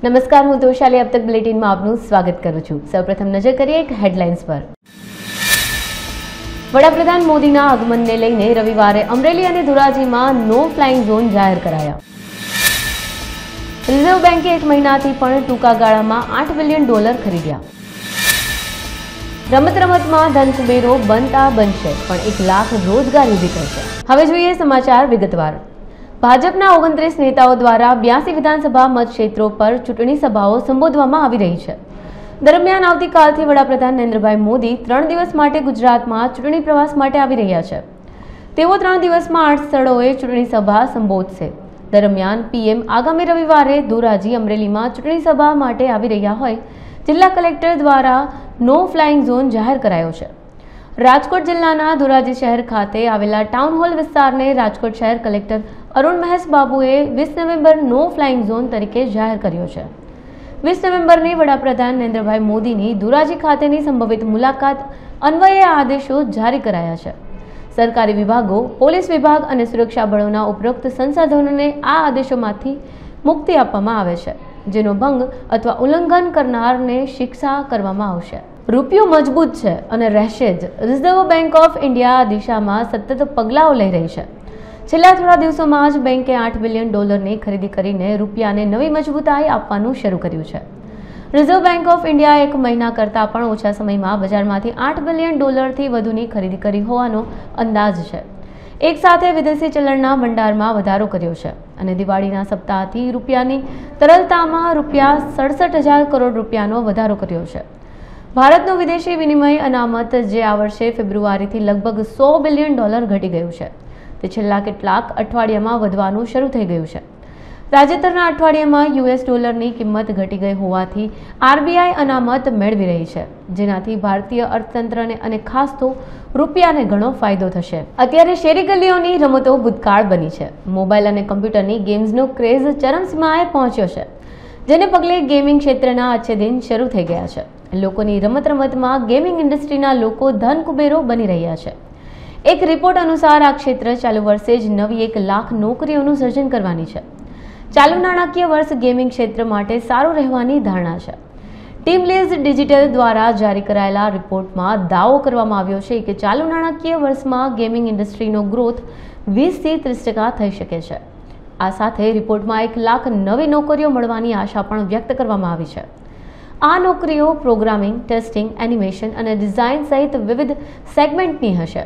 નમસ્કાર, હું તોશાલી. अब तक બુલેટિનમાં આપનું સ્વાગત કરું છું. સૌપ્રથમ નજર કરીએ એક હેડલાઇન્સ પર. વડાપ્રધાન મોદીના આગમનને લઈને રવિવારે અમરેલી અને ધોરાજીમાં નો ફ્લાઇંગ ઝોન જાહેર કરાયા. રિઝર્વ બેન્કે એક મહિનાથી પણ ટૂંકા ગાળામાં $8 બિલિયન ખરીદ્યા. રમતમાં ધનકુબેરો બનતા બનશે, પણ 1 લાખ રોજગાર ઊભી કરશે. હવે જોઈએ સમાચાર વિગતવાર. ભાજપના 29 નેતાઓ દ્વારા 82 વિધાનસભા મતક્ષેત્રો પર ચૂંટણી સભાઓ સંબોધવામાં આવી રહી છે. દરમિયાન આવતીકાલથી વડાપ્રધાન નરેન્દ્રભાઈ મોદી 3 દિવસ માટે ગુજરાતમાં ચૂંટણી પ્રવાસ માટે આવી રહ્યા છે. તેઓ 3 દિવસમાં 8 સ્થળોએ ચૂંટણી સભા સંબોધશે. દરમિયાન પીએમ આગામી રવિવારે ધોરાજી, અમરેલીમાં ચૂંટણી સભા માટે આવી રહ્યા હોય જિલ્લા કલેક્ટર દ્વારા નો ફ્લાઇંગ ઝોન જાહેર કરાયો છે. રાજકોટ જિલ્લાના ધોરાજી શહેર ખાતે આવેલા ટાઉન હોલ વિસ્તારને રાજકોટ શહેર કલેક્ટર અરુણ મહેશ બાબુએ 20 નવેમ્બર નો ફ્લાઇંગ ઝોન તરીકે જાહેર કર્યો છે. 20 નવેમ્બરની વડાપ્રધાન નરેન્દ્રભાઈ મોદીની ધોરાજી ખાતેની સંભવિત મુલાકાત અન્વયે આ આદેશો જારી કરાયા છે. સરકારી વિભાગો, પોલીસ વિભાગ અને સુરક્ષા બળોના ઉપરોક્ત સંસાધનોને આ આદેશોમાંથી મુક્તિ આપવામાં આવે છે, જેનો ભંગ અથવા ઉલ્લંઘન કરનારને શિક્ષા કરવામાં આવશે. રૂપિયો મજબૂત છે અને રહેશે જ. રિઝર્વ બેન્ક ઓફ ઇન્ડિયા આ દિશામાં સતત પગલાઓ લઈ રહી છે. છેલ્લા થોડા દિવસોમાં જ બેન્કે $8 બિલિયન ખરીદી કરીને રૂપિયાને નવી મજબૂતાઈ આપવાનું શરૂ કર્યું છે. રિઝર્વ બેન્ક ઓફ ઇન્ડિયાએ 1 મહિના કરતાં પણ ઓછા સમયમાં બજારમાંથી $8 બિલિયન થી વધુની ખરીદી કરી હોવાનો અંદાજ છે. એક સાથે વિદેશી ચલણના ભંડારમાં વધારો કર્યો છે અને દિવાળીના સપ્તાહથી રૂપિયાની તરલતામાં ₹67,000 કરોડ વધારો કર્યો છે. ભારતનું વિદેશી વિનિમય અનામત જે આ વર્ષે ફેબ્રુઆરીથી લગભગ $100 બિલિયન ઘટી ગયું છે, તે છેલ્લા કેટલાક અઠવાડિયામાં વધવાનું શરૂ થઈ ગયું છે. તાજેતરના અઠવાડિયામાં $ની કિંમત ઘટી ગઈ હોવાથી આરબીઆઈ અનામત મેળવી રહી છે, જેનાથી ભારતીય અર્થતંત્રને અને ખાસ તો રૂપિયાને ઘણો ફાયદો થશે. અત્યારે શેરી ગલીઓની રમતો ભૂતકાળ બની છે. મોબાઈલ અને કમ્પ્યુટરની ગેમ્સનો ક્રેઝ ચરમસીમાએ પહોંચ્યો છે, જેને પગલે ગેમિંગ ક્ષેત્રના અચ્છે દિન શરૂ થઈ ગયા છે. લોકોની રમતમાં ગેમિંગ ઇન્ડસ્ટ્રીના લોકો ધનકુબેરો બની રહ્યા છે. એક રિપોર્ટ અનુસાર આ ક્ષેત્ર ચાલુ વર્ષે જ નવી 1 લાખ નોકરીઓનું સર્જન કરવાની છે. ચાલુ નાણાકીય વર્ષ ગેમિંગ ક્ષેત્ર માટે સારું રહેવાની ધારણા છે. ટીમ લીઝ ડિજિટલ દ્વારા જારી કરાયેલા રિપોર્ટમાં દાવો કરવામાં આવ્યો છે કે ચાલુ નાણાકીય વર્ષમાં ગેમિંગ ઇન્ડસ્ટ્રીનો ગ્રોથ 20 થી 30% થઈ શકે છે. આ સાથે રિપોર્ટમાં 1 લાખ નવી નોકરીઓ મળવાની આશા પણ વ્યક્ત કરવામાં આવી છે. આ નોકરીઓ પ્રોગ્રામિંગ, ટેસ્ટિંગ, એનિમેશન અને ડિઝાઇન સહિત વિવિધ સેગમેન્ટની હશે.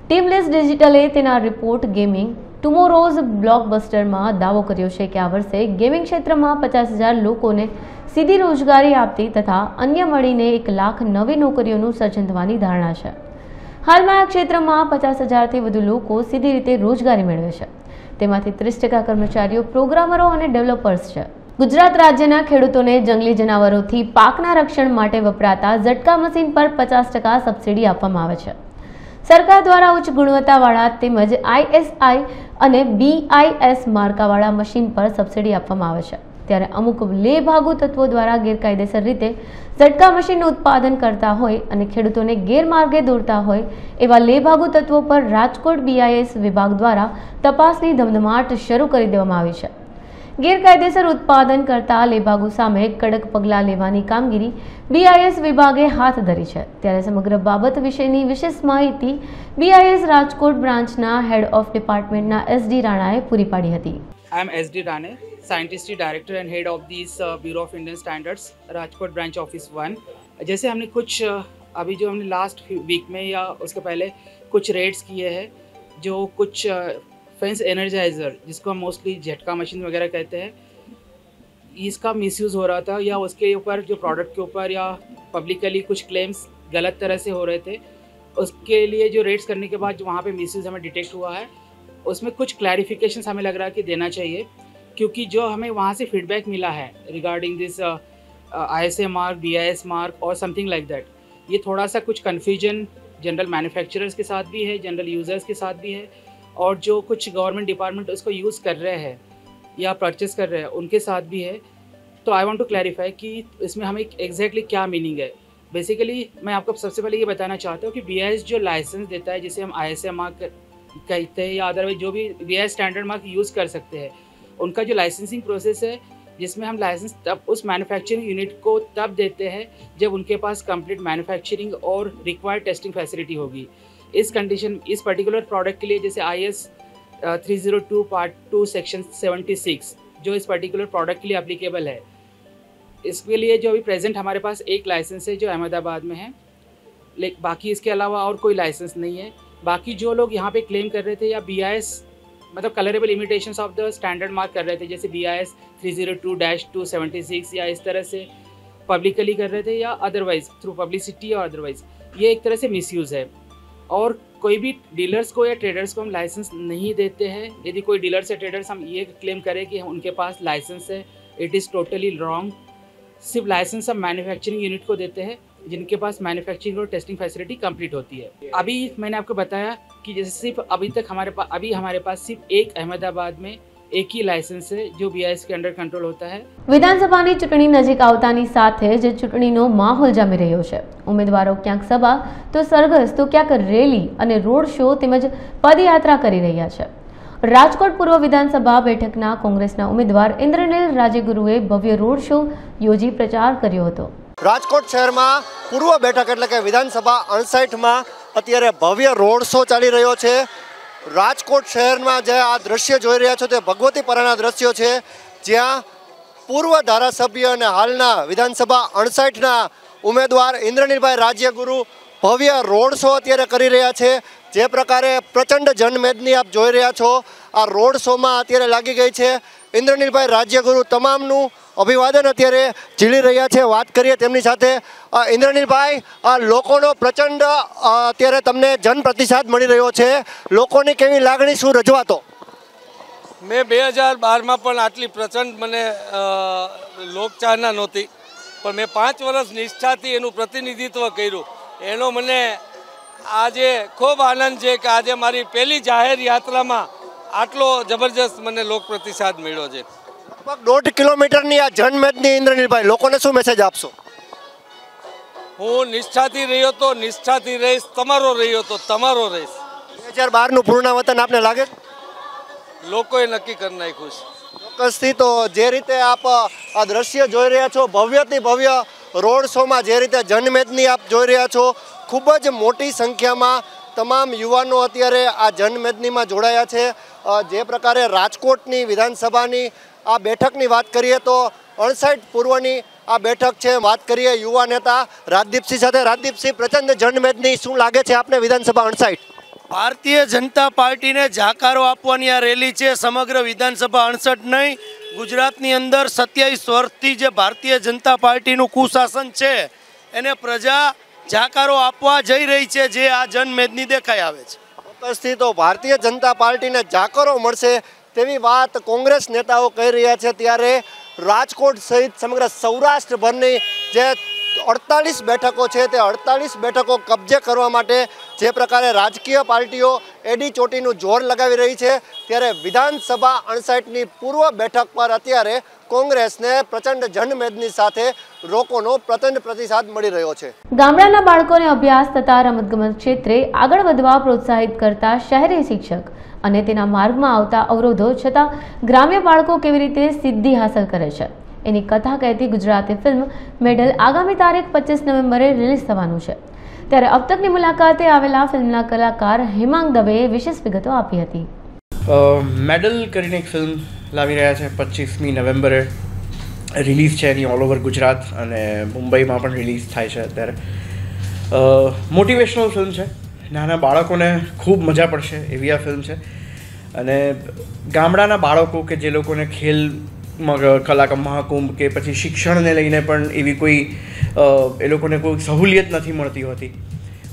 ટીમ લીઝ ડિજિટલે તેના રિપોર્ટ ગેમિંગ ટુમોરોઝ બ્લોકબસ્ટરમાં દાવો કર્યો છે કે આ વર્ષે ગેમિંગ ક્ષેત્રમાં 50,000 લોકોને સીધી રોજગારી આપતી તથા અન્ય મળીને 1 લાખ નવી નોકરીઓનું સર્જન થવાની ધારણા છે. હાલમાં આ ક્ષેત્રમાં 50,000થી વધુ લોકો સીધી રીતે રોજગારી મેળવે છે. તેમાંથી 30% કર્મચારીઓ પ્રોગ્રામરો અને ડેવલપર્સ છે. ગુજરાત રાજ્યના ખેડૂતોને જંગલી જનાવરોથી પાકના રક્ષણ માટે વપરાતા ઝટકા મશીન પર 50% સબસિડી આપવામાં આવે છે. સરકાર દ્વારા ઉચ્ચ ગુણવત્તાવાળા તેમજ ISI અને BIS માર્કાવાળા મશીન પર સબસિડી આપવામાં આવે છે. ત્યારે અમુક લેભાગુ તત્વો દ્વારા ગેરકાયદેસર રીતે ઝટકા મશીનનું ઉત્પાદન કરતા હોય અને ખેડૂતોને ગેરમાર્ગે દોરતા હોય એવા લેભાગુ તત્વો પર રાજકોટ BIS વિભાગ દ્વારા તપાસની ધમધમાટ શરૂ કરી દેવામાં આવી છે. ગેરકાયદેસર ઉત્પાદન કરતા લેભાગુ સામે કડક પગલાં લેવાની કામગીરી BIS વિભાગે હાથ ધરી છે. ત્યારે સમગ્ર બાબત વિશેની વિશેષ માહિતી BIS રાજકોટ બ્રાન્ચના હેડ ઓફ ડિપાર્ટમેન્ટના SD રાણાએ પૂરી પાડી હતી. I am SD Rane, scientist director and head of this bureau of Indian standards Rajkot branch office 1। जैसे हमने कुछ अभी जो हमने लास्ट वीक में या उसके पहले कुछ रेड्स किए हैं, जो कुछ फेंस एनर्जाइज़र जिसको हम मोस्टली झटका मशीन वगैरह कहते हैं, इसका मिसयूज़ हो रहा था या उसके ऊपर जो प्रोडक्ट के ऊपर या पब्लिकली कुछ क्लेम्स गलत तरह से हो रहे थे, उसके लिए जो रेड्स करने के बाद जो वहाँ पे मिसयूज़ हमें डिटेक्ट हुआ है, उसमें कुछ क्लैरिफिकेशंस हमें लग रहा है कि देना चाहिए, क्योंकि जो हमें वहाँ से फीडबैक मिला है regarding this ISA mark, BIS mark और समथिंग लाइक दैट, ये थोड़ा सा कुछ कन्फ्यूजन जनरल मैन्युफैक्चरर्स के साथ भी है, जनरल यूज़र्स के साथ भी है, और जो कुछ गवर्नमेंट डिपार्टमेंट उसको यूज़ कर रहे हैं या परचेस कर रहे हैं उनके साथ भी है। तो आई वांट टू क्लैरिफाई कि इसमें हमें एग्जैक्टली क्या मीनिंग है। बेसिकली मैं आपको सबसे पहले ये बताना चाहता हूँ कि BIS जो लाइसेंस देता है, जिसे हम ISA मार्क कहते हैं या अदरवाइज जो भी BIS स्टैंडर्ड मार्क यूज़ कर सकते हैं, उनका जो लाइसेंसिंग प्रोसेस है जिसमें हम लाइसेंस तब उस मैन्युफैक्चरिंग यूनिट को तब देते हैं जब उनके पास कंप्लीट मैन्युफैक्चरिंग और रिक्वायर्ड टेस्टिंग फैसिलिटी होगी। इस कंडीशन इस पर्टिकुलर प्रोडक्ट के लिए जैसे IS 302 पार्ट 2 सेक्शन 76 जो इस पर्टिकुलर प्रोडक्ट के लिए एप्लीकेबल है, इसके लिए जो अभी प्रेजेंट हमारे पास एक लाइसेंस है जो अहमदाबाद में है, लेकिन बाकी इसके अलावा और कोई लाइसेंस नहीं है। बाकी जो लोग यहाँ पे क्लेम कर रहे थे या BIS मतलब colourable imitations of the standard mark कर रहे थे जैसे BIS 302-276 या इस तरह से पब्लिकली कर रहे थे या अदरवाइज थ्रू पब्लिसिटी और अदरवाइज, ये एक तरह से मिसयूज़ है। और कोई भी डीलर्स को या ट्रेडर्स को हम लाइसेंस नहीं देते हैं। यदि कोई डीलर्स या ट्रेडर्स हम ये क्लेम करें कि उनके पास लाइसेंस है, इट इज़ टोटली रॉन्ग। सिर्फ लाइसेंस हम मैन्युफैक्चरिंग यूनिट को देते हैं जिनके पास मैन्युफैक्चरिंग और टेस्टिंग फैसिलिटी कंप्लीट होती है। अभी मैंने आपको बताया कि जैसे सिर्फ अभी तक हमारे पास सिर्फ एक अहमदाबाद में एक ही लाइसेंस है जो BIS के अंडर कंट्रोल होता है। વિધાનસભાની ચૂંટણી નજીક આવતાની સાથે જ ચૂંટણીનો માહોલ જામી રહ્યો છે। ઉમેદવારો ક્યાંક સભા તો સરઘસ તો ક્યાંક રેલી અને રોડ શો તેમજ પદયાત્રા કરી રહ્યા છે। રાજકોટ પૂર્વ વિધાનસભા બેઠકના કોંગ્રેસના ઉમેદવાર ઇન્દ્રનીલ રાજેગુરુએ ભવ્ય રોડ શો યોજી પ્રચાર કર્યો હતો। રાજકોટ શહેરમાં પૂર્વ બેઠક એટલે કે વિધાનસભા 59માં અત્યારે ભવ્ય રોડ શો ચાલી રહ્યો છે। રાજકોટ શહેરમાં જે આ દ્રશ્ય જોઈ રહ્યા છો તે ભગવતીપરાના દ્રશ્યો છે, જ્યાં પૂર્વ ધારાસભ્ય અને હાલના વિધાનસભા 59ના ઉમેદવાર ઇન્દ્રનીલભાઈ રાજ્યગુરુ ભવ્ય રોડ શો અત્યારે કરી રહ્યા છે। જે પ્રકારે પ્રચંડ જનમેદની આપ જોઈ રહ્યા છો આ રોડ શોમાં અત્યારે લાગી ગઈ છે। ઇન્દ્રનીલભાઈ રાજ્યગુરુ તમામનું અભિવાદન અત્યારે ઝીલી રહ્યા છે। વાત કરીએ તેમની સાથે। ઇન્દ્રનીલભાઈ, આ લોકોનો પ્રચંડ અત્યારે તમને જનપ્રતિસાદ મળી રહ્યો છે, લોકોની કેવી લાગણી, શું રજૂઆતો? મેં 2012માં પણ આટલી પ્રચંડ મને લોકચાહના નહોતી, પણ મેં 5 વર્ષ નિષ્ઠાથી એનું પ્રતિનિધિત્વ કર્યું। એનો મને આજે ખૂબ આનંદ છે કે આજે મારી પહેલી જાહેર યાત્રામાં આટલો જબરજસ્ત મને લોક પ્રતિસાદ મળ્યો છે। લગભગ 1.5 કિલોમીટરની આ જનમેદની ઇન્દ્રનીલભાઈ, લોકોને શું મેસેજ આપશો? હું નિષ્ઠાથી રહ્યો તો નિષ્ઠાથી રહીશ, તમારો રહ્યો તો તમારો રહીશ। 2012નું પૂર્ણાવતન આપને લાગે? લોકોએ નક્કી કરી નાખ્યું છે। ચોક્કસથી। તો જે રીતે આપ આ દ્રશ્ય જોઈ રહ્યા છો ભવ્યથી ભવ્ય રોડ શોમાં જે રીતે જનમેદની આપ જોઈ રહ્યા છો, ખૂબ જ મોટી સંખ્યામાં તમામ યુવાનો અત્યારે આ જનમેદનીમાં જોડાયા છે। જે પ્રકારે રાજકોટની વિધાનસભાની આ બેઠકની વાત કરીએ તો 59 પૂર્વની આ બેઠક છે। વાત કરીએ યુવા નેતા રાજદીપસિંહ સાથે। રાજદીપસિંહ, પ્રચંડ જનમેદની, શું લાગે છે આપને વિધાનસભા 59? ભારતીય જનતા પાર્ટીને જાકારો આપવાની આ રેલી છે। સમગ્ર વિધાનસભા 68 નહીં, ગુજરાતની અંદર 27 વર્ષથી જે ભારતીય જનતા પાર્ટીનું કુશાસન છે એને પ્રજા જાકારો આપવા જઈ રહી છે, જે આ જનમેદની દેખાઈ આવે છે। ચોક્કસથી। તો ભારતીય જનતા પાર્ટીને જાકારો મળશે તેવી વાત કોંગ્રેસ નેતાઓ કહી રહ્યા છે। ત્યારે રાજકોટ સહિત સમગ્ર સૌરાષ્ટ્રભરની જે 48 બેઠકો છે તે 48 બેઠકો કબજે કરવા માટે જે પ્રકારે રાજકીય પાર્ટીઓ એડી ચોટીનું જોર લગાવી રહી છે, ત્યારે વિધાનસભા 59ની પૂર્વ બેઠક પર અત્યારે કોંગ્રેસને પ્રચંડ જનમેદની સાથે લોકોનો પ્રચંડ પ્રતિસાદ મળી રહ્યો છે। ગામડાના બાળકોને અભ્યાસ તથા રમતગમત ક્ષેત્રે આગળ વધવા પ્રોત્સાહિત કરતા શહેરી શિક્ષક અને તેના માર્ગમાં આવતા અવરોધો છતાં ગ્રામ્ય બાળકો કેવી રીતે સિદ્ધિ હાંસલ કરે છે એની કથા કહેતી ગુજરાતી ફિલ્મ મેડલ આગામી તારીખ 25 નવેમ્બરે રિલીઝ થવાનું છે। ત્યારે अब तकની મુલાકાતે આવેલા ફિલ્મના કલાકાર હેમાંગ દવેએ વિશેષ વિગતો આપી હતી। મેડલ કરીને એક ફિલ્મ લાવી રહ્યા છે, 25મી નવેમ્બરે રિલીઝ છે એની ઓલ ઓવર ગુજરાત અને મુંબઈમાં પણ રિલીઝ થાય છે। અત્યારે મોટિવેશનલ ફિલ્મ છે, નાના બાળકોને ખૂબ મજા પડશે એવી આ ફિલ્મ છે। અને ગામડાના બાળકો કે જે લોકોને ખેલ કલા મહાકુંભ કે પછી શિક્ષણને લઈને પણ એવી કોઈ એ લોકોને કોઈ સહુલિયત નથી મળતી હોતી,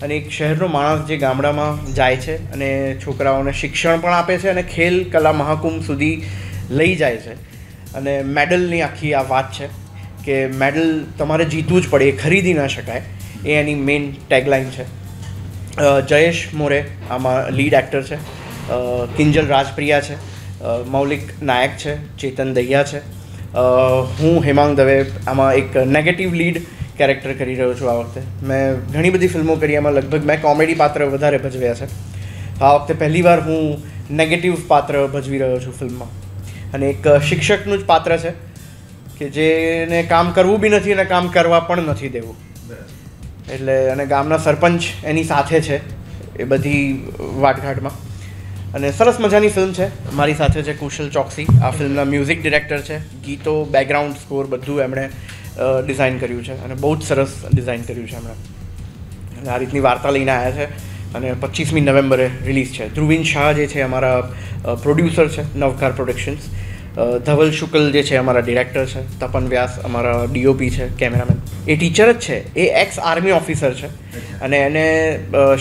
અને એક શહેરનો માણસ જે ગામડામાં જાય છે અને છોકરાઓને શિક્ષણ પણ આપે છે અને ખેલ કલા મહાકુંભ સુધી લઈ જાય છે। અને મેડલની આખી આ વાત છે કે મેડલ તમારે જીતવું જ પડે, એ ખરીદી ન શકાય, એ એની મેઇન ટેગલાઇન છે। જયેશ મોરે આમાં લીડ એક્ટર છે, કિંજલ રાજપ્રિયા છે, મૌલિક નાયક છે, ચેતન દહિયા છે, હું હેમાંગ દવે આમાં એક નેગેટિવ લીડ કેરેક્ટર કરી રહ્યો છું। આ વખતે મેં ઘણી બધી ફિલ્મો કરી, એમાં લગભગ મેં કોમેડી પાત્ર વધારે ભજવ્યા છે। આ વખતે પહેલીવાર હું નેગેટિવ પાત્ર ભજવી રહ્યો છું ફિલ્મમાં, અને એક શિક્ષકનું જ પાત્ર છે કે જેને કામ કરવું બી નથી અને કામ કરવા પણ નથી દેવું. એટલે અને ગામના સરપંચ એની સાથે છે એ બધી વાટઘાટમાં. અને સરસ મજાની ફિલ્મ છે. મારી સાથે છે કુશલ ચોકસી, આ ફિલ્મના મ્યુઝિક ડિરેક્ટર છે. ગીતો, બેકગ્રાઉન્ડ સ્કોર બધું એમણે ડિઝાઇન કર્યું છે અને બહુ જ સરસ ડિઝાઇન કર્યું છે એમણે. અને આ રીતની વાર્તા લઈને આવ્યા છે અને 25મી નવેમ્બરે રિલીઝ છે. ધ્રુવીન શાહ જે છે અમારા પ્રોડ્યુસર છે, નવકાર પ્રોડક્શન્સ. ધવલ શુક્લ જે છે અમારા ડિરેક્ટર છે. તપન વ્યાસ અમારા ડીઓપી છે, કેમેરામેન. એ ટીચર જ છે, એ એક્સ આર્મી ઓફિસર છે અને એને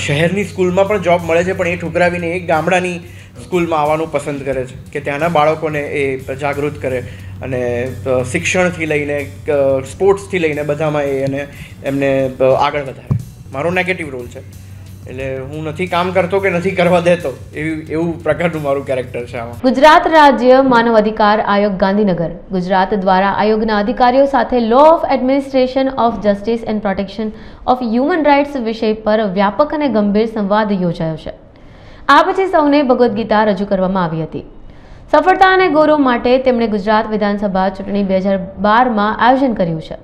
શહેરની સ્કૂલમાં પણ જોબ મળે છે, પણ એ ઠુકરાવીને એક ગામડાની સ્કૂલમાં આવવાનું પસંદ કરે છે કે ત્યાંના બાળકોને એ જાગૃત કરે અને શિક્ષણથી લઈને સ્પોર્ટ્સથી લઈને બધામાં એમને આગળ વધારે. મારો નેગેટિવ રોલ છે, એટલે હું નથી કામ કરતો કે નથી કરવા દેતો એવું પ્રકારનું મારું કેરેક્ટર છે આમાં. ગુજરાત રાજ્ય માનવ અધિકાર આયોગ ગાંધીનગર ગુજરાત દ્વારા આયોગના અધિકારીઓ સાથે law of administration of justice and protection of human rights વિષય પર વ્યાપક અને ગંભીર સંવાદ યોજાયો છે. આ પછી સૌને ભગવદ્ ગીતા રજૂ કરવામાં આવી હતી. સફળતા અને ગૌરવ માટે તેમણે ગુજરાત વિધાનસભા ચૂંટણી 2012માં આયોજન કર્યું છે.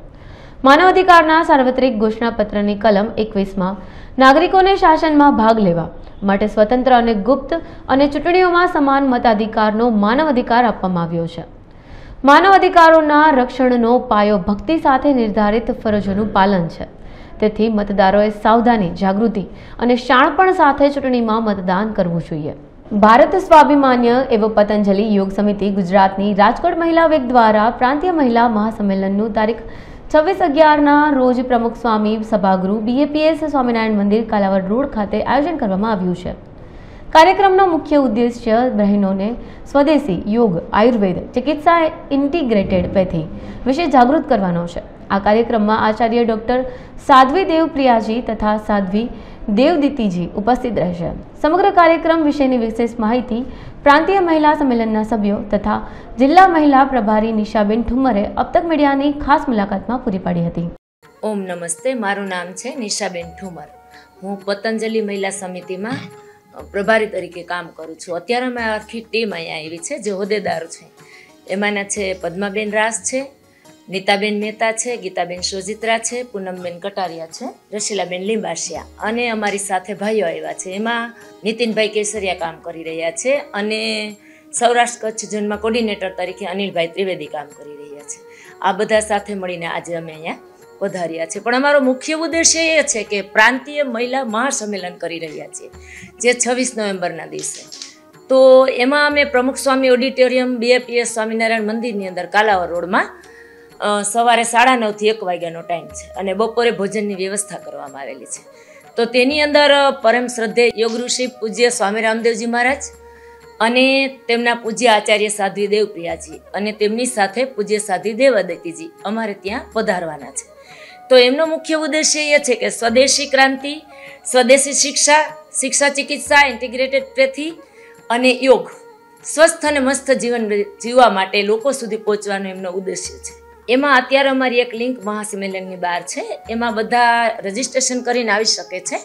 માનવ અધિકારના સાર્વત્રિક ઘોષણાપત્રની કલમ 21માં નાગરિકોને શાસનમાં ભાગ લેવા માટે સ્વતંત્ર અને ગુપ્ત અને ચૂંટણીઓમાં સમાન મતાધિકારનો માનવ અધિકાર આપવામાં આવ્યો છે. માનવ અધિકારોના રક્ષણનો પાયો ભક્તિ સાથે નિર્ધારિત ફરજોનું પાલન છે. તેથી મતદારોએ સાવધાની, જાગૃતિ અને શાણપણ સાથે ચૂંટણીમાં મતદાન કરવું જોઈએ. ભારત સ્વાભિમાન્ય એવં પતંજલિ યોગ સમિતિ ગુજરાતની રાજકોટ મહિલા વિંગ દ્વારા પ્રાંતીય મહિલા મહાસંમેલનનું તારીખ 26/11ના રોજ પ્રમુખ સ્વામી સભાગૃહ BAPS સ્વામિનારાયણ મંદિર કાલાવડ રોડ ખાતે આયોજન કરવામાં આવ્યું છે. કાર્યક્રમનો મુખ્ય ઉદ્દેશ્ય બહેનોને સ્વદેશી યોગ, આયુર્વેદ, ચિકિત્સા, ઇન્ટિગ્રેટેડ પેથી વિશે જાગૃત કરવાનો છે. આ કાર્યક્રમમાં આચાર્ય ડોક્ટર સાધ્વી દેવપ્રિયાજી તથા સાધ્વી દેવદીતીજી ઉપસ્થિત રહેશે. સમગ્ર કાર્યક્રમ વિશેની વિશેષ માહિતી પ્રાંતીય મહિલા સંમેલનના સભ્યો તથા જિલ્લા મહિલા પ્રભારી નિશાબેન ઠુમ્મરે અબતક મીડિયાની ખાસ મુલાકાતમાં પૂરી પાડી હતી. ઓમ નમસ્તે, મારું નામ છે નિશાબેન ઠુમ્મર. હું પતંજલિ મહિલા સમિતિમાં પ્રભારી તરીકે કામ કરું છું. અત્યારે અમે આખી ટીમ અહીંયા આવી છે જે હોદ્દેદારો છે. એમાંના છે પદ્માબેન રાસ છે, નીતાબેન મહેતા છે, ગીતાબેન સોજિત્રા છે, પૂનમબેન કટારિયા છે, રસીલાબેન લીંબાશિયા અને અમારી સાથે ભાઈઓ આવ્યા છે. એમાં નીતિનભાઈ કેસરિયા કામ કરી રહ્યા છે અને સૌરાષ્ટ્ર કચ્છ ઝોનમાં કોર્ડિનેટર તરીકે અનિલભાઈ ત્રિવેદી કામ કરી રહ્યા છે. આ બધા સાથે મળીને આજે અમે અહીંયા વધાર્યા છે. પણ અમારો મુખ્ય ઉદ્દેશ્ય એ છે કે પ્રાંતીય મહિલા મહાસંમેલન કરી રહ્યા છીએ જે 26 નવેમ્બરના દિવસે. તો એમાં અમે પ્રમુખ સ્વામી ઓડિટોરિયમ BAPS સ્વામિનારાયણ મંદિરની અંદર કાલાવડ રોડમાં સવારે 9:30 થી 1 વાગ્યાનો ટાઈમ છે અને બપોરે ભોજનની વ્યવસ્થા કરવામાં આવેલી છે. તો તેની અંદર પરમ શ્રદ્ધેય યોગ ઋષિ પૂજ્ય સ્વામી રામદેવજી મહારાજ અને તેમના પૂજ્ય આચાર્ય સાધ્વી દેવપ્રિયાજી અને તેમની સાથે પૂજ્ય સાધ્વી દેવદત્તીજી અમારે ત્યાં પધારવાના છે. તો એમનો મુખ્ય ઉદ્દેશ્ય એ છે કે સ્વદેશી ક્રાંતિ, સ્વદેશી શિક્ષા ચિકિત્સા, ઇન્ટિગ્રેટેડ પેથી અને યોગ, સ્વસ્થ અને મસ્ત જીવન જીવવા માટે લોકો સુધી પહોંચવાનો એમનો ઉદ્દેશ્ય છે. એમાં અત્યારે અમારી એક લિંક મહાસંમેલનની બહાર છે, એમાં બધા રજીસ્ટ્રેશન કરીને આવી શકે છે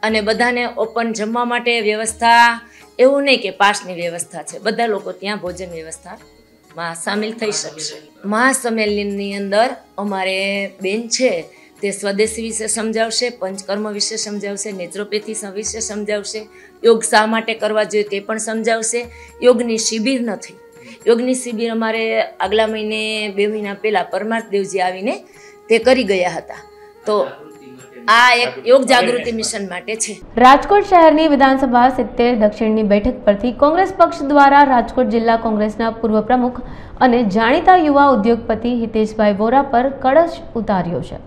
અને બધાને ઓપન જમવા માટે વ્યવસ્થા, એવું નહીં કે પાસની વ્યવસ્થા છે, બધા લોકો ત્યાં ભોજન વ્યવસ્થામાં સામેલ થઈ શકશે. મહાસંમેલનની અંદર અમારે બેન છે તે સ્વદેશી વિશે સમજાવશે, પંચકર્મ વિશે સમજાવશે, નેચરોપેથી વિશે સમજાવશે, યોગ શા માટે કરવા જોઈએ તે પણ સમજાવશે. યોગની શિબિર નથી, યોગની શિબિર અમારે આગલા મહિને 2 મહિના પહેલાં પરમાર્થદેવજી આવીને તે કરી ગયા હતા. તો આ એક યોગ જાગૃતિ મિશન માટે છે. રાજકોટ શહેરની વિધાનસભા 70 દક્ષિણની બેઠક પરથી કોંગ્રેસ પક્ષ દ્વારા રાજકોટ જિલ્લા કોંગ્રેસના પૂર્વ પ્રમુખ અને જાણીતા યુવા ઉદ્યોગપતિ હિતેશભાઈ વોરા પર કળશ ઉતાર્યો છે.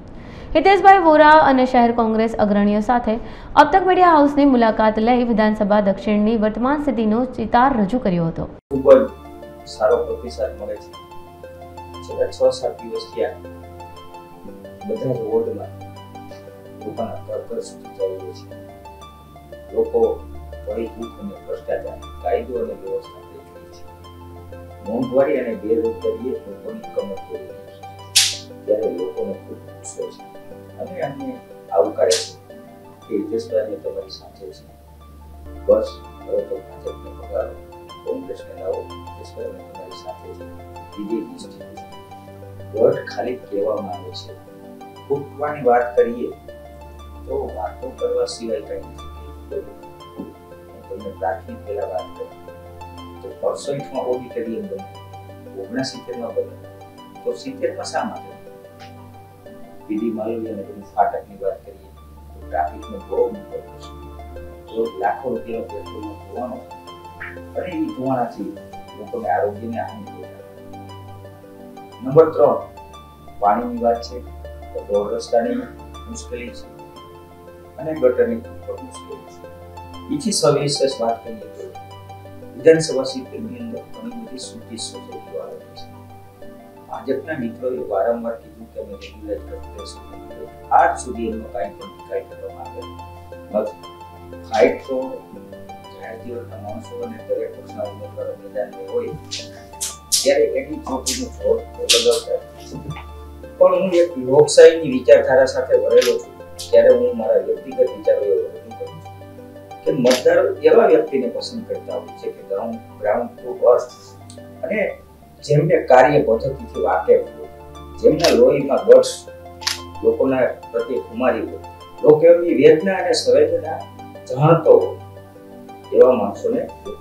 હિતેશભાઈ વોરા અને શહેર કોંગ્રેસ અગ્રણીઓ સાથે અબતક મીડિયા હાઉસની મુલાકાત લઈ વિધાનસભા દક્ષિણની વર્તમાન સ્થિતિનો ચિતાર રજૂ કર્યો હતો. ખૂબ જ સારો પ્રતિસાદ મળે છે. છેલ્લા 6-7 દિવસથી બધા જ વોર્ડમાં લોકોના ઘર સુધી જઈ રહ્યું છે. લોકો ભય, દુઃખ અને ભ્રષ્ટાચાર, કાયદો અને વ્યવસ્થા કરી છે. મોંઘવારી અને બેરોજગારી લોકોની કમર તોડી રહી છે. ત્યારે લોકોને ખૂબ ગુસ્સો છે અને અમને આવકારે છે કે હિતેશભાઈ તમારી સાથે છે. બસ હવે તો ભાજપને પગારો, કોંગ્રેસને લાવો, હિતેશભાઈ તમારી સાથે છે. બીજી નિશ્ચિત છે. ગઢ ખાલી કહેવામાં આવે છે. ફૂટવાની વાત કરીએ તો વાતો કરવા સિવાય કંઈ નથી. તમને પ્રાથમિક પહેલા વાત કરી તો 68માં ઓડિટોરિયમ બન્યું, 69માં બન્યું, તો 70માં શા માટે? પીડી માલવી અને બધી ફાટકની વાત કરીએ તો ટ્રાફિકનો બહુ મોટો પ્રશ્ન, તો લાખો રૂપિયાનો પેટ્રોલનો ધોવાનો અને એ ધોવાણાથી લોકોને આરોગ્યને હાનિ પહોંચાડે. નંબર 3 પાણીની વાત છે તો રોડ રસ્તાની મુશ્કેલી છે અને ગટરની પણ મુશ્કેલી છે. બીજી સવિશેષ વાત કરીએ તો વિધાનસભા સીટની અંદર ઘણી બધી સૂકી સોસાયટીઓ આવેલી છે. ભાજપના મિત્રોએ વારંવાર કીધું કે અમે રેગ્યુલેટ કરશું, આજ સુધી એમનો કાંઈ પણ નિકાલ કરવામાં આવ્યો નથી. ફાઇટ તો જાહેર જીવનના માણસો અને દરેક પક્ષના ઉમેદવારો મેદાનમાં હોય ત્યારે એની ચોટીનો જોર લગાવતા. પણ હું એક લોકશાહીની વિચારધારા સાથે ભરેલો છું ત્યારે હું મારા વ્યક્તિગત વિચારો એવો રજૂ કરું છું કે મતદારો એવા વ્યક્તિને પસંદ કરતા હોય છે કે ગ્રાઉન્ડ ટુ અર્થ અને જેમને કાર્ય પદ્ધતિથી વાકેફ હોય, જેમના લોહીમાં ગટ્સ લોકોના પ્રત્યે ખુમારી હોય, લોકોની વેદના અને સંવેદના જાણતો હોય, એવા માણસોને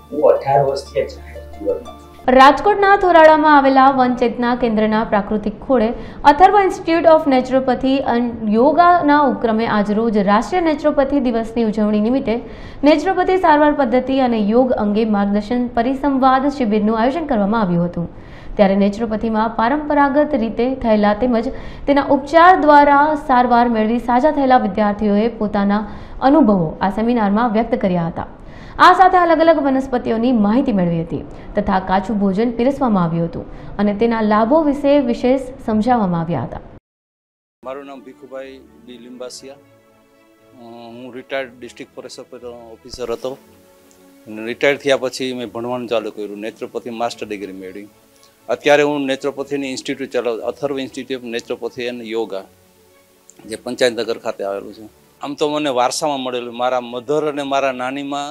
હું 18 વર્ષથી જાહેર જીવનમાં. રાજકોટના થોરાળામાં આવેલા વનચેતના કેન્દ્રના પ્રાકૃતિક ખોળે Atharva Institute of Naturopathy and યોગાના ઉપક્રમે આજરોજ રાષ્ટ્રીય નેચરોપેથી દિવસની ઉજવણી નિમિત્તે નેચરોપેથી સારવાર પદ્ધતિ અને યોગ અંગે માર્ગદર્શન પરિસંવાદ શિબિરનું આયોજન કરવામાં આવ્યું હતું. ત્યારે નેચરોપેથીમાં પરંપરાગત રીતે થયેલા તેમજ તેના ઉપચાર દ્વારા સારવાર મેળવી સાજા થયેલા વિદ્યાર્થીઓએ પોતાના અનુભવો આ સેમિનારમાં વ્યક્ત કર્યા હતા. આ સાથે અલગ અલગ વનસ્પતિઓની માહિતી મેળવી હતી તથા કાચું ભોજન પીરસવામાં આવ્યું હતું અને તેના લાભો વિશે વિશેષ સમજાવવામાં આવ્યા હતા. મારું નામ ભીખુભાઈ બી લીંબાસિયા. હું રિટાયર્ડ ડિસ્ટ્રિક્ટ ફોરેસ્ટ ઓફિસર હતો. રિટાયર્ડ થયા પછી મેં ભણવાનું ચાલુ કર્યું, નેચરોપેથી માસ્ટર ડિગ્રી મેળવી. અત્યારે હું નેચરોપેથીની ઇન્સ્ટિટ્યૂટ ચલાવું, Atharva Institute of Naturopathy and yoga, જે પંચાયતનગર ખાતે આવેલું છે. આમ તો મને વારસામાં મળેલું. મારા મધર અને મારા નાનીમાં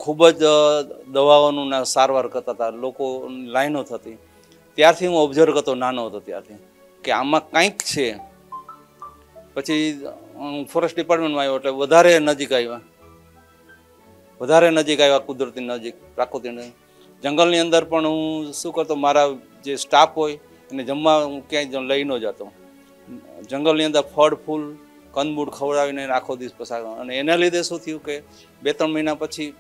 ખૂબ જ દવાઓનું સારવાર કરતા હતા, લોકો લાઈનો થતી. ત્યારથી હું ઓબ્ઝર્વ કરતો નાનો હતો ત્યારથી કે આમાં કંઈક છે. પછી ફોરેસ્ટ ડિપાર્ટમેન્ટમાં આવ્યો એટલે વધારે નજીક આવ્યા કુદરતી નજીક, પ્રાકૃતિક જંગલની અંદર પણ હું શું કરતો, મારા જે સ્ટાફ હોય એને જમવા હું ક્યાંય લઈ ન જતો. જંગલની અંદર ફળ ફૂલ કંદમૂળ ખવડાવીને આખો દિવસ પસાર. અને એના લીધે શું થયું કે 2-3 મહિના પછી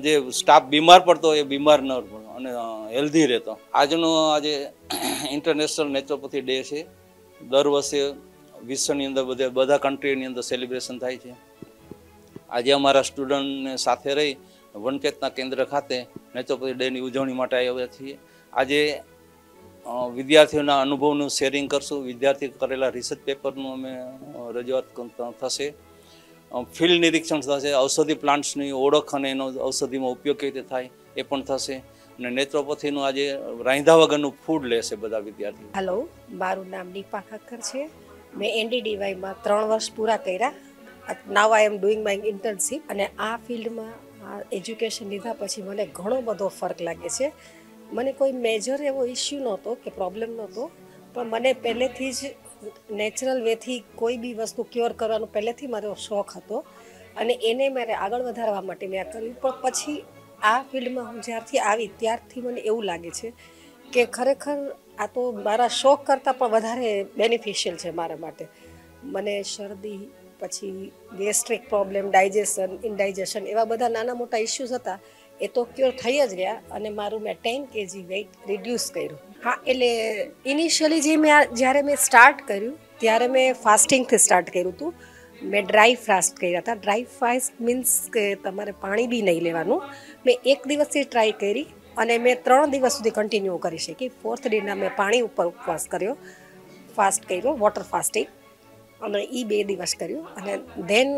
જે સ્ટાફ બીમાર પડતો એ બીમાર ન પડતો અને હેલ્ધી રહેતો. આજે ઇન્ટરનેશનલ નેચરોપેથી ડે છે. દર વર્ષે વિશ્વની અંદર બધા કન્ટ્રીની અંદર સેલિબ્રેશન થાય છે. આજે અમારા સ્ટુડન્ટને સાથે રહી વનચેતના કેન્દ્ર ખાતે નેચરોપેથી ડેની ઉજવણી માટે આવ્યા છીએ. આજે વિદ્યાર્થીઓના અનુભવનું શેરિંગ કરશું. વિદ્યાર્થી કરેલા રિસર્ચ પેપરનું અમે રજૂઆત થશે. ફિલ્ડ નિરીક્ષણ થશે. ઔષધિ પ્લાન્ટ્સની ઓળખ અને એનો ઔષધિમાં ઉપયોગ કેવી રીતે થાય એ પણ થશે. અને નેચરોપેથીનું આજે રાંધા વગરનું ફૂડ લેશે બધા વિદ્યાર્થીઓ. હેલો, મારું નામ દીપા ખક્કર છે. મેં NDDYમાં 3 વર્ષ પૂરા કર્યા. નાવ આઈ એમ ડુઈંગ માય ઇન્ટર્નશીપ. અને આ ફિલ્ડમાં એજ્યુકેશન લીધા પછી મને ઘણો બધો ફરક લાગે છે. મને કોઈ મેજર એવો ઇસ્યુ નહોતો કે પ્રોબ્લેમ નહોતો, પણ મને પહેલેથી જ નેચરલ વેથી કોઈ બી વસ્તુ ક્યોર કરવાનો પહેલેથી મારો શોખ હતો અને એને મારે આગળ વધારવા માટે મેં આ કર્યું. પણ પછી આ ફિલ્ડમાં હું જ્યારથી આવી ત્યારથી મને એવું લાગે છે કે ખરેખર આ તો મારા શોખ કરતાં પણ વધારે બેનિફિશિયલ છે મારા માટે. મને શરદી, પછી ગેસ્ટ્રિક પ્રોબ્લેમ, ડાયજેશન, ઇનડાયજેશન એવા બધા નાના મોટા ઇસ્યુઝ હતા, એ તો ક્યોર થઈ જ ગયા અને મારું મેં 10 kg વેઇટ રિડ્યુસ કર્યું. હા, એટલે ઇનિશિયલી જ્યારે મેં સ્ટાર્ટ કર્યું ત્યારે મેં ફાસ્ટિંગથી સ્ટાર્ટ કર્યું હતું. મેં ડ્રાય ફાસ્ટ કર્યા હતા. ડ્રાય ફાસ્ટ મીન્સ કે તમારે પાણી બી નહીં લેવાનું. મેં 1 દિવસથી ટ્રાય કરી અને મેં 3 દિવસ સુધી કન્ટિન્યુ કરી શકી. 4th ડેના મેં પાણી ઉપર ઉપવાસ કર્યો, ફાસ્ટ કર્યો, વોટર ફાસ્ટિંગ, અને એ 2 દિવસ કર્યું. અને than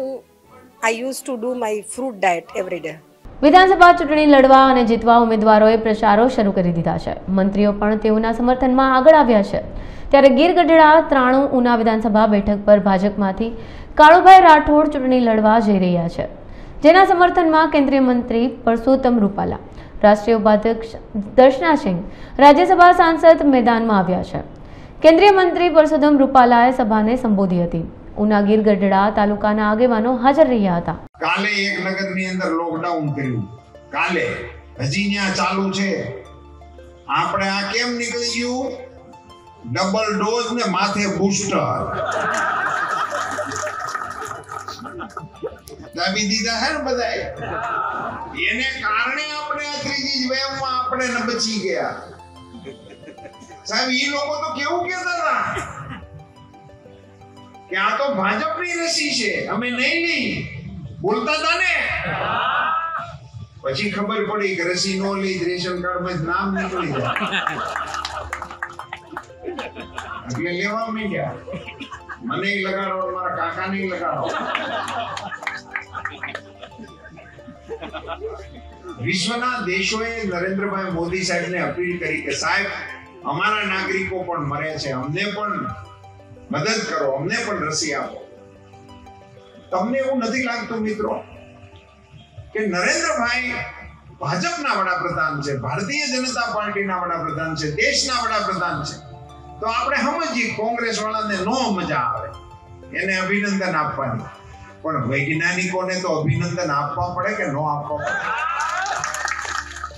I use to do my fruit diet every day. વિધાનસભા ચૂંટણી લડવા અને જીતવા ઉમેદવારોએ પ્રચારો શરૂ કરી દીધા છે. મંત્રીઓ પણ તેઓના સમર્થનમાં આગળ આવ્યા છે. ત્યારે ગીર ગઢડા 93 ઉના વિધાનસભા બેઠક પર ભાજપમાંથી કાળુભાઈ રાઠોડ ચૂંટણી લડવા જઈ રહ્યા છે, જેના સમર્થનમાં કેન્દ્રીય મંત્રી પરસોત્તમ રૂપાલા, રાષ્ટ્રીય ઉપાધ્યક્ષ દર્શના સિંહ, રાજ્યસભા સાંસદ મેદાનમાં આવ્યા છે. કેન્દ્રીય મંત્રી પરસોત્તમ રૂપાલાએ સભાને સંબોધી હતી. ઉના ગીર ગઢડા તાલુકાના આગેવાનો હાજર રહ્યા હતા. કાલે એક નગરની અંદર લોકડાઉન કર્યું, કાલે હજી ત્યાં ચાલુ છે. આપણે આ કેમ નીકળી ગયું? ડબલ ડોઝ ને માથે બૂસ્ટર દાબી દીધા હે ને બધાએ. એને કારણે આપણે આ ત્રીજી વેવમાં આપણે ન બચી ગયા. સાહેબ એ લોકો તો કેવું કહેતા હતા કે આ તો ભાજપની રસી છે, અમે નહીં લઈ બોલતા હતા ને. પછી ખબર પડી કે રસી નો લઈ રેશન કાર્ડ માં નામ નીકળી જાય એટલે લેવા માંડ્યા. મને લગાડો, મારા કાકા ને લગાડો. વિશ્વના દેશોએ નરેન્દ્રભાઈ મોદી સાહેબને અપીલ કરી કે સાહેબ અમારા નાગરિકો પણ મરે છે, અમને પણ મદદ કરો, અમને પણ રસી આપો. તમને એવું નથી લાગતું મિત્રો કે નરેન્દ્રભાઈ ભાજપના વડાપ્રધાન છે, ભારતીય જનતા પાર્ટીના વડાપ્રધાન છે, દેશના વડાપ્રધાન છે, તો આપણે સમજીએ કોંગ્રેસ વાળાને નો મજા આવે, એને અભિનંદન આપવાની, પણ વૈજ્ઞાનિકોને તો અભિનંદન આપવા પડે કે નો આપવા પડે?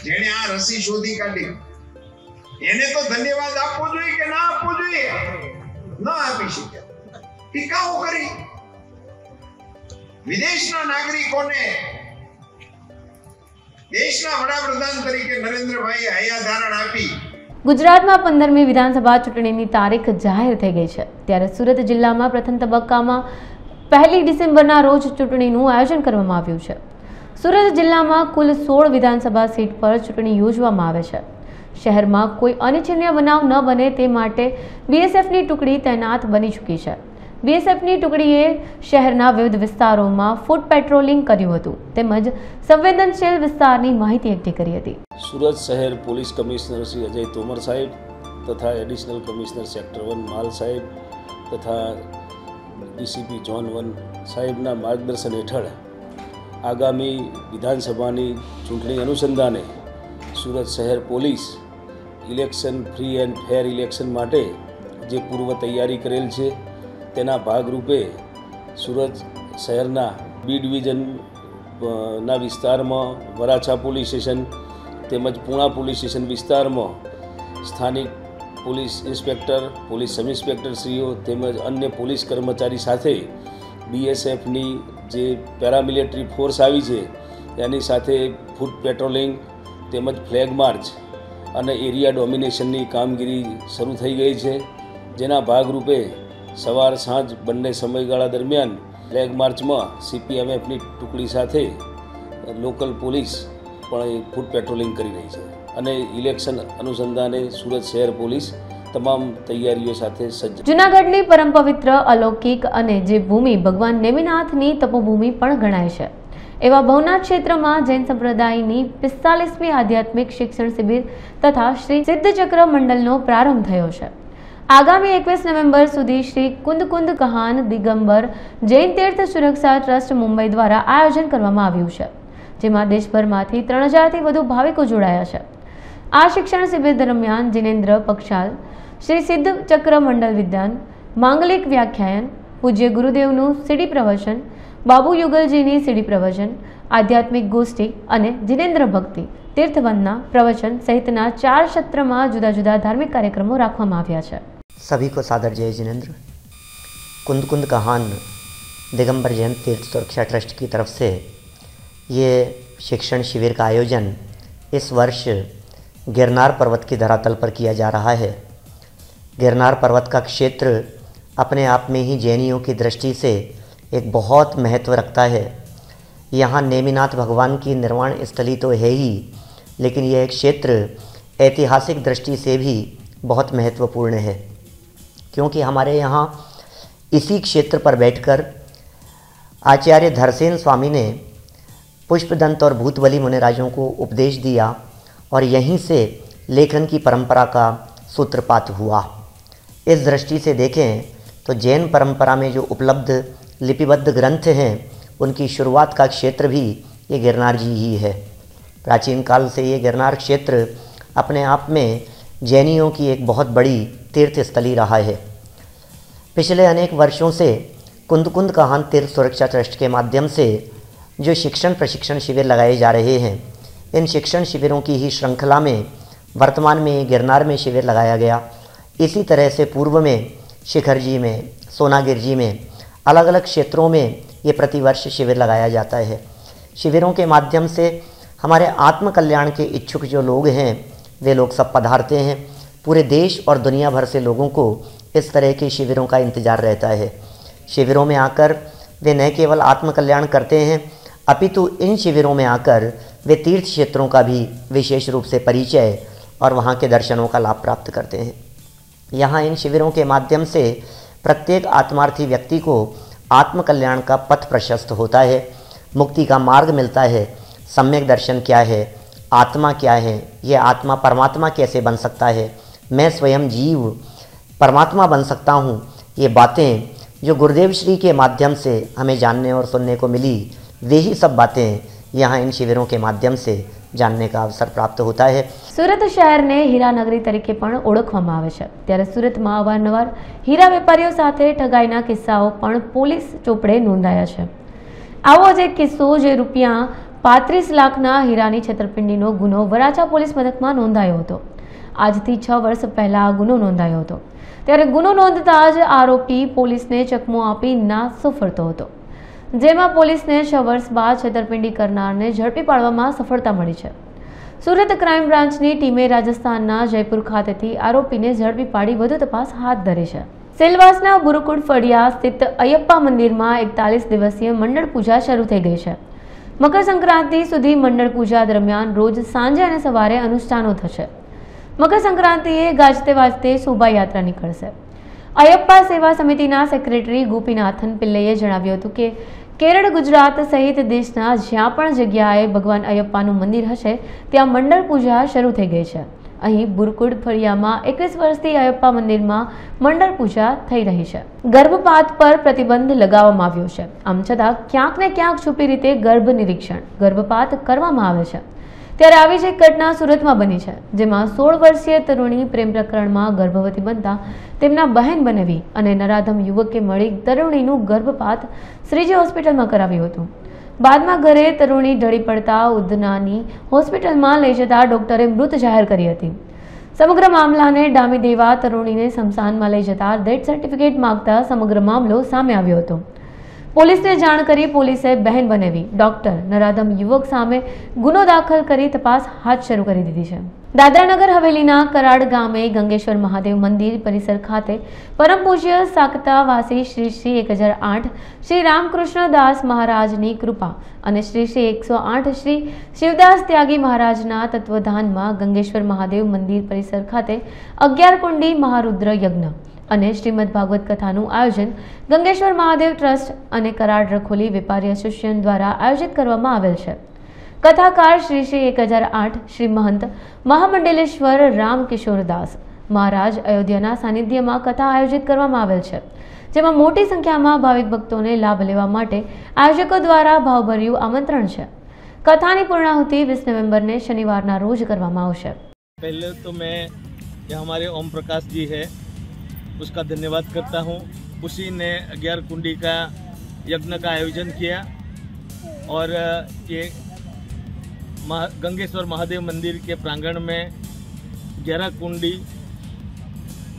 જેણે આ રસી શોધી કાઢી એને તો ધન્યવાદ આપવો જોઈએ કે ના આપવો જોઈએ? ના આપી શકે, ટીકાઓ કરી. વિદેશના નાગરિકોને દેશના વડાપ્રધાન તરીકે નરેન્દ્રભાઈએ હયાધારણ આપી. ગુજરાતમાં 15મી વિધાનસભા ચૂંટણીની તારીખ જાહેર થઈ ગઈ છે. ત્યારે સુરત જિલ્લામાં પ્રથમ તબક્કામાં 1 ડિસેમ્બરના રોજ ચૂંટણીનું આયોજન કરવામાં આવ્યું છે. સુરત જિલ્લામાં કુલ 16 વિધાનસભા સીટ પર ચૂંટણી યોજવામાં આવે છે. શહેરમાં કોઈ અનિચ્છનીય બનાવ ન બને તે માટે બીએસએફની ટુકડી તૈનાત બની ચૂકી છે. બીએસએફની ટુકડીએ શહેરના વિવિધ વિસ્તારોમાં ફૂટ પેટ્રોલિંગ કર્યું હતું તેમજ સંવેદનશીલ વિસ્તારની માહિતી એકઠી કરી હતી. સુરત શહેર પોલીસ કમિશનર શ્રી અજય તોમર સાહેબ તથા એડિશનલ કમિશનર સેક્ટર 1 માલ સાહેબ તથા ડીસીપી ઝોન 1 સાહેબના માર્ગદર્શન હેઠળ આગામી વિધાનસભાની ચૂંટણી અનુસંધાને સુરત શહેર police election free and fair election માટે જે પૂર્વ તૈયારી કરેલ છે તેના ભાગરૂપે સુરત શહેરના બી ડિવિઝનના વિસ્તારમાં વરાછા પોલીસ સ્ટેશન તેમજ પૂણા પોલીસ સ્ટેશન વિસ્તારમાં સ્થાનિક પોલીસ ઇન્સ્પેક્ટર, પોલીસ સબ ઇન્સ્પેક્ટરશ્રીઓ તેમજ અન્ય પોલીસ કર્મચારી સાથે બીએસએફની જે પેરામિલિટરી ફોર્સ આવી છે તેની સાથે ફૂટ પેટ્રોલિંગ તેમજ ફ્લેગ માર્ચ અને એરિયા ડોમિનેશનની કામગીરી શરૂ થઈ ગઈ છે. જેના ભાગરૂપે સવાર સાંજ બંને સમયગાળા દરમિયાન ફ્લેગ માર્ચમાં સીપીએમએફની ટુકડી સાથે લોકલ પોલીસ પણ ફૂટ પેટ્રોલિંગ કરી રહી છે અને ઇલેક્શન અનુસંધાને સુરત શહેર પોલીસ તમામ તૈયારીઓ સાથે સજ્જ. જૂનાગઢની પરમ પવિત્ર, અલૌકિક અને જે ભૂમિ ભગવાન નેમિનાથની તપોભૂમિ પણ ગણાય છે એવા ભવનાથ ક્ષેત્રમાં જૈન સંપ્રદાયની 45મી આધ્યાત્મિક શિક્ષણ શિબિર તથા શ્રી સિદ્ધચક્ર મંડળનો પ્રારંભ થયો છે. આગામી 21 નવેમ્બર સુધી શ્રી કુંદ કહાન દિગંબર જૈન તીર્થ સુરક્ષા ટ્રસ્ટ મુંબઈ દ્વારા આયોજન કરવામાં આવ્યું છે, જેમાં દેશભરમાંથી 3000થી વધુ ભાવિકો જોડાયા છે. આ શિક્ષણ શિબિર દરમિયાન જિનેન્દ્ર પક્ષાલ, શ્રી સિદ્ધ ચક્ર મંડળ વિદ્વાન, માંગલિક વ્યાખ્યાન, પૂજ્ય ગુરુદેવનું સીડી પ્રવચન, બાબુ યુગલજીની સીડી પ્રવચન, આધ્યાત્મિક ગોષ્ઠી અને જિનેન્દ્ર ભક્તિ तीर्थवंदना प्रवचन सहितना 4 सत्र में जुदा जुदा धार्मिक कार्यक्रमों राखवामां आव्या छे। सभी को सादर जय जिनेन्द्र। कुंद कहान दिगंबर जैन तीर्थ सुरक्षा ट्रस्ट की तरफ से ये शिक्षण शिविर का आयोजन इस वर्ष गिरनार पर्वत की धरातल पर किया जा रहा है। गिरनार पर्वत का क्षेत्र अपने आप में ही जैनियों की दृष्टि से एक बहुत महत्व रखता है। यहाँ नेमिनाथ भगवान की निर्वाण स्थली तो है ही, लेकिन यह क्षेत्र ऐतिहासिक दृष्टि से भी बहुत महत्वपूर्ण है, क्योंकि हमारे यहाँ इसी क्षेत्र पर बैठकर आचार्य धरसेन स्वामी ने पुष्पदंत और भूतबली मुनिराजों को उपदेश दिया और यहीं से लेखन की परंपरा का सूत्रपात हुआ। इस दृष्टि से देखें तो जैन परंपरा में जो उपलब्ध लिपिबद्ध ग्रंथ हैं उनकी शुरुआत का क्षेत्र भी ये गिरनार जी ही है। प्राचीन काल से ये गिरनार क्षेत्र अपने आप में जैनियों की एक बहुत बड़ी तीर्थस्थली रहा है। पिछले अनेक वर्षों से कुंद काहान तीर्थ सुरक्षा ट्रस्ट के माध्यम से जो शिक्षण प्रशिक्षण शिविर लगाए जा रहे हैं, इन शिक्षण शिविरों की ही श्रृंखला में वर्तमान में गिरनार में शिविर लगाया गया। इसी तरह से पूर्व में शिखर जी में, सोनागिर जी में, अलग अलग क्षेत्रों में ये प्रतिवर्ष शिविर लगाया जाता है। शिविरों के माध्यम से हमारे आत्म कल्याण के इच्छुक जो लोग हैं वे लोग सब पधारते हैं। पूरे देश और दुनिया भर से लोगों को इस तरह के शिविरों का इंतज़ार रहता है। शिविरों में आकर वे न केवल आत्म कल्याण करते हैं, अपितु इन शिविरों में आकर वे तीर्थ क्षेत्रों का भी विशेष रूप से परिचय और वहाँ के दर्शनों का लाभ प्राप्त करते हैं। यहाँ इन शिविरों के माध्यम से प्रत्येक आत्मार्थी व्यक्ति को आत्म कल्याण का पथ प्रशस्त होता है, मुक्ति का मार्ग मिलता है। सम्यक दर्शन क्या है, आत्मा क्या है, ये आत्मा परमात्मा कैसे बन सकता है, मैं स्वयं जीव परमात्मा बन सकता हूँ, ये बातें जो गुरुदेव श्री के माध्यम से हमें जानने और सुनने को मिली, वे ही सब बातें यहाँ इन शिविरों के माध्यम से જાણને કા અવસર પ્રાપ્ત હોતા હૈ। સુરત શહેરને હીરા નગરી તરીકે પણ ઓળખવામાં આવે છે, ત્યારે સુરતમાં અવારનવાર હીરા વેપારીઓ સાથે ઠગાઈના કિસ્સાઓ પણ પોલીસ ચોપડે નોંધાયા છે। આવો જ એક કિસ્સો જે રૂપિયા 35 લાખના હીરાની છેતરપિંડીનો ગુનો વરાછા પોલીસ મથકમાં નોંધાયો હતો। આજથી 6 વર્ષ પહેલા આ ગુનો નોંધાયો હતો, ત્યારે ગુનો નોંધતા જ આરોપી પોલીસને ચકમો આપી નાસો ફરતો હતો, જેમાં પોલીસને 6 વર્ષ બાદ છેતરપિંડી કરનારને ઝડપી પાડવામાં સફળતા મળી છે। સુરત ક્રાઇમ બ્રાન્ચની ટીમે રાજસ્થાનના જયપુર ખાતેથી આરોપીને ઝડપી પાડી વધુ તપાસ હાથ ધરી છે। સેલવાસના બુરુકુડ ફળિયા સ્થિત અયપ્પા મંદિરમાં 41 દિવસીય મંડળ પૂજા શરૂ થઈ ગઈ છે। મકર સંક્રાંતિ સુધી મંડળ પૂજા દરમિયાન રોજ સાંજે અને સવારે અનુષ્ઠાનો થશે। મકર સંક્રાંતિએ ગાજતે વાજતે શોભાયાત્રા નીકળશે। અયપ્પા સેવા સમિતિના સેક્રેટરી ગોપીનાથન પિલ્લઈએ જણાવ્યું હતું કે કેરળ, ગુજરાત સહિત દેશના જ્યાં પણ જગ્યાએ ભગવાન અયપ્પાનું મંદિર હશે ત્યાં મંડળ પૂજા શરૂ થઈ ગઈ છે। અહીં બુરકુડ ફળિયામાં 21 વર્ષથી અયપ્પા મંદિરમાં મંડળ પૂજા થઈ રહી છે। ગર્ભપાત પર પ્રતિબંધ લગાવવામાં આવ્યો છે, આમ છતાં ક્યાંક ને ક્યાંક છુપી રીતે ગર્ભ નિરીક્ષણ, ગર્ભપાત કરવામાં આવે છે। ત્યારે આવી જ એક ઘટના સુરતમાં બની છે, જેમાં 16 વર્ષીય તરુણી પ્રેમ પ્રકરણમાં ગર્ભવતી બનતા તેમના બહેન બનેવી અને નરાધમ યુવકે મળી તરુણીનું ગર્ભપાત શ્રીજી હોસ્પિટલમાં કરાવ્યું હતું। બાદમાં ઘરે તરુણી ઢળી પડતા ઉધનાની હોસ્પિટલમાં લઈ જતા ડોક્ટરે મૃત જાહેર કરી હતી। સમગ્ર મામલાને ડામી દેવા તરુણીને સ્મશાનમાં લઈ જતા ડેથ સર્ટિફિકેટ માંગતા સમગ્ર મામલો સામે આવ્યો હતો। પોલીસને જાણ કરી પોલીસે બહેન બનેવી ડોક્ટર નરાધમ યુવક સામે ગુનો દાખલ કરી તપાસ હાથ શરૂ કરી દીધી છે। દાદરાનગર હવેલીના કરાડ ગામે ગંગેશ્વર મહાદેવ મંદિર પરિસર ખાતે પરમ પૂજ્ય સાકતાવાસી શ્રી શ્રી 1008 શ્રી રામકૃષ્ણદાસ મહારાજની કૃપા અને શ્રી શ્રી 108 શ્રી શિવદાસ ત્યાગી મહારાજના તત્વધાનમાં ગંગેશ્વર મહાદેવ મંદિર પરિસર ખાતે 11 કુંડી મહારુદ્ર યજ્ઞ અને શ્રીમદ ભાગવત કથાનું આયોજન ગંગેશ્વર મહાદેવ ટ્રસ્ટ અને કરાડ રખોલી વેપારી એસોસિએશન દ્વારા આયોજિત કરવામાં આવેલ છે। કથાકાર શ્રી શ્રી 1008 શ્રી મહંત મહામંડલેશ્વર રામકિશોરદાસ મહારાજ અયોધ્યાના સાનિધ્યમાં કથા આયોજિત કરવામાં આવેલ છે, જેમાં મોટી સંખ્યામાં ભાવિક ભક્તોને લાભ લેવા માટે આયોજકો દ્વારા ભાવભર્યું આમંત્રણ છે। કથાની પૂર્ણાહુતિ 20 નવેમ્બરને શનિવારના રોજ કરવામાં આવશે। पहले तो मैं हमारे ओम प्रकाश जी है उसका धन्यवाद करता हूँ। उसी ने 11 कुंडी का यज्ञ का आयोजन किया और ये गंगेश्वर महादेव मंदिर के प्रांगण में 11 कुंडी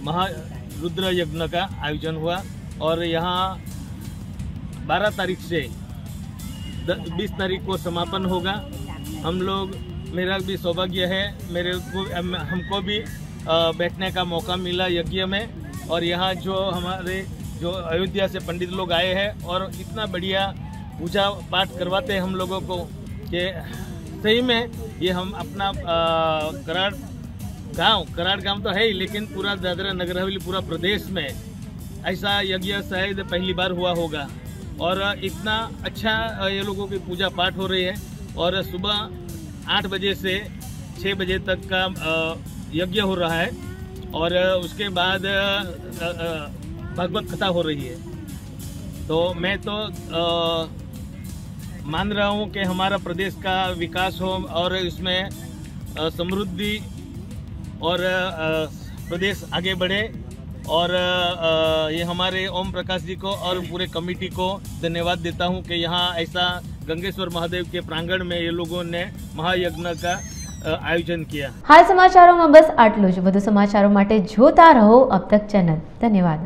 महारुद्र यज्ञ का आयोजन हुआ और यहाँ 12 तारीख से 20 तारीख को समापन होगा। हम लोग, मेरा भी सौभाग्य है, हमको भी बैठने का मौका मिला यज्ञ में। और यहाँ जो हमारे जो अयोध्या से पंडित लोग आए हैं और इतना बढ़िया पूजा पाठ करवाते हैं हम लोगों को कि सही में ये हम अपना कराड़ गांव तो है ही, लेकिन पूरा दादरा नगर हवेली पूरा प्रदेश में ऐसा यज्ञ शायद पहली बार हुआ होगा। और इतना अच्छा ये लोगों की पूजा पाठ हो रही है और सुबह 8 बजे से 6 बजे तक का यज्ञ हो रहा है और उसके बाद भागवत कथा हो रही है। तो मैं तो मान रहा हूँ कि हमारा प्रदेश का विकास हो और इसमें समृद्धि और प्रदेश आगे बढ़े। और ये हमारे ओम प्रकाश जी को और पूरे कमेटी को धन्यवाद देता हूँ कि यहाँ ऐसा गंगेश्वर महादेव के प्रांगण में ये लोगों ने महायज्ञ का आयोजन किया। हाल समाचारों में बस आटલું જ। વધુ સમાચારો માટે જોતા રહો અબ તક ચેનલ। ધન્યવાદ।